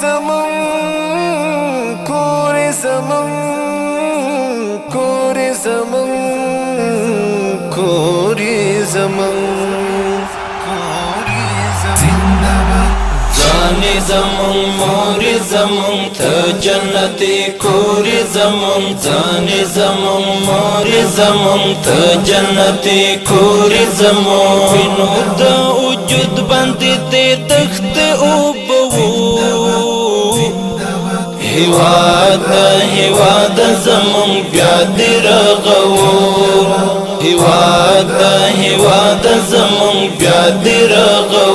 زمون کور زمون کور زمون کور زمون زانی زمون موری زمون تا جنتی کوری زمون زانی زمون موری زمون تا جنتی کوری زمون وینو دا وجود باندې ته تخت او بو هیواد زمون بیا دی رغو هیواد زمون بیا دی رغو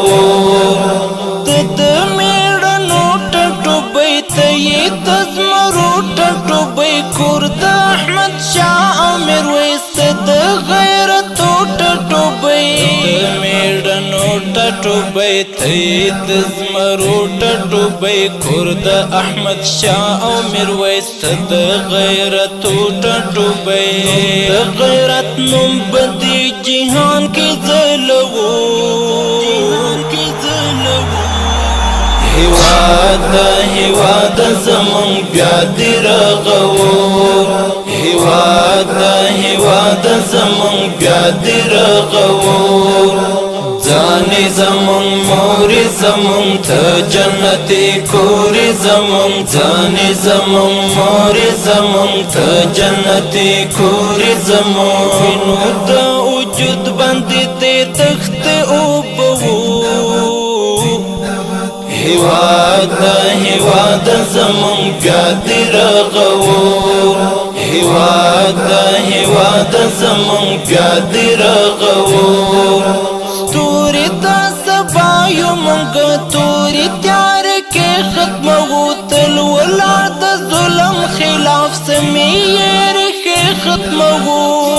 کورد احمد شاه امیر وست د غیرت ټټوبې میړنو ټټوبې تید زمرو ټټوبې کورد احمد شاه امیر وست د غیرت ټټوبې د غیرت نوم بدی جهان کې زلو هیواد زمون بیا دی رغو هیواد زمون بیا دی رغو زانی زمون موری زمون تا جنتی کوری زمون زانی زمون موری زمون تا جنتی کوری زمون وینو دا وجود باندې ته تخت او بو هیواد زمون بیا دی رغو هیواد زمون بیا دی رغو ستوری تا سبایو منگ توری تیار کے ختمو تل ولار دا ظلم خلاف سمیر کے ختمو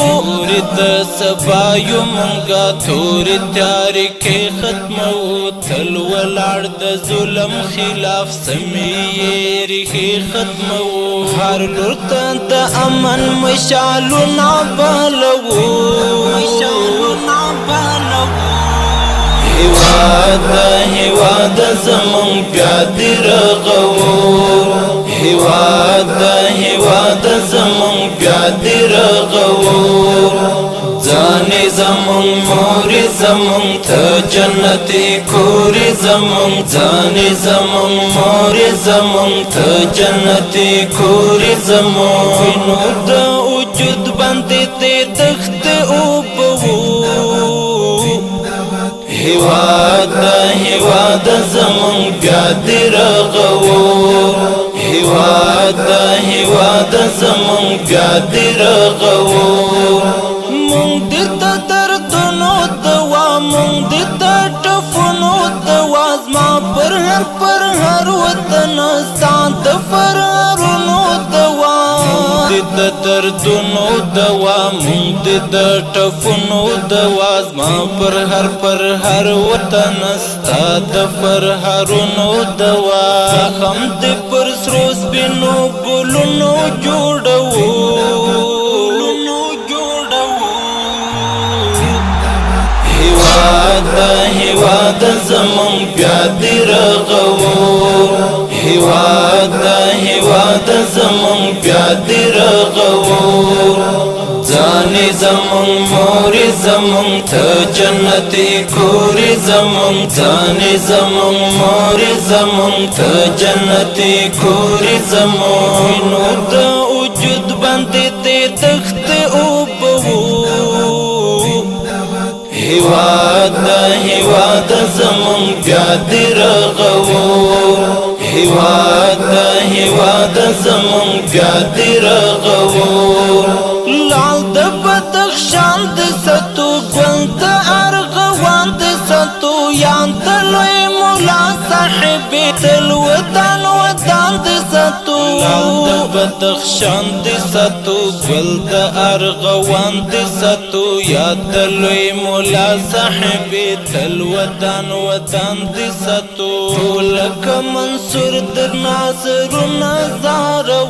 توری تا سبایو منگ توری تیار کے ختمو تل ولار دا ظلم خلاف سمیر کے ختمو ہر لرتن تا امن مشالو نابالو هیواد زمون بیا دی رغو هیواد زمون بیا دی رغو زانی زمون موری زمون تا جنتی کوری زمون زانی زمون موری زمون تا جنتی کوری زمون وینو دا وجود باندې ته تخت او بو هیواد زمون بیا دی رغو هیواد زمون بیا دی رغو مونږ د دردونو دوا مونږ د ټفونو دوا زما پر هر وطن سات فرارونو دوا د دردونو دوا مونږ د ټفونو دوا زما پر هر وطن سات فرارونو دوا هم د پر سرو سپینو ګلونو جوړو هیواد زمون بیا دی رغو هیواد زمون بیا دی رغو زانی زمون موری زمون تا جنتی کوری زمون زانی زمون موری زمون تا جنتی کوری زمون وینو دا وجود باندې ته تخت او بو هیواد زمون بیا دی رغو هیواد زمون بیا دی رغو لال د بدخشان د ستو ګل د ارغوان د ستو یان تلوی مولا صاحب تل وطن د ستو لال د بدخشان د ستو ګل د ارغوان د ستو یا تلوی مولا صاحب تل وطن د ستو لکه منصور در ناظر نظارو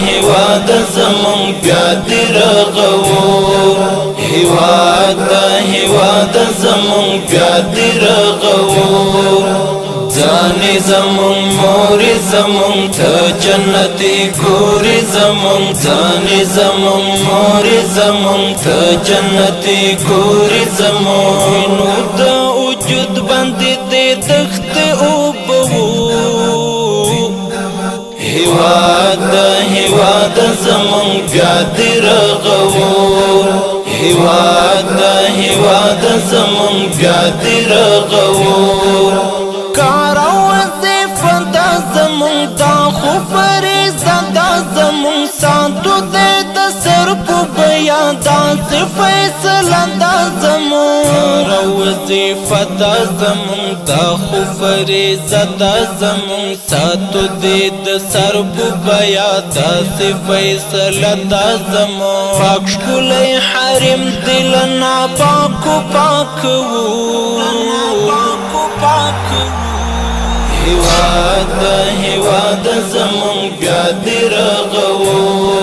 هیواد زمون بیا دی رغو هیواد زمون بیا دی رغو ځانې زمون مور زمون ته جنتي کور زمون ځانې زمون مور زمون ته جنتي کور زمون نو د وجود باندې دې دخت او بو هیواد زمون بیا دی رغو هیواد زمون بیا دی رغو کار او وظیفه دا زمون دا خو فریضه دا زمون ساتو دې د سر په بیا داسې فیصله دا زمون کار او وظیفه دا زمون دا خو فریضه دا زمون ساتو دې د سر په بیا داسې فیصله دا زمون پاک ښکلی حرم دل ناپاکو پاکوو هیواد زمون بیا دی رغو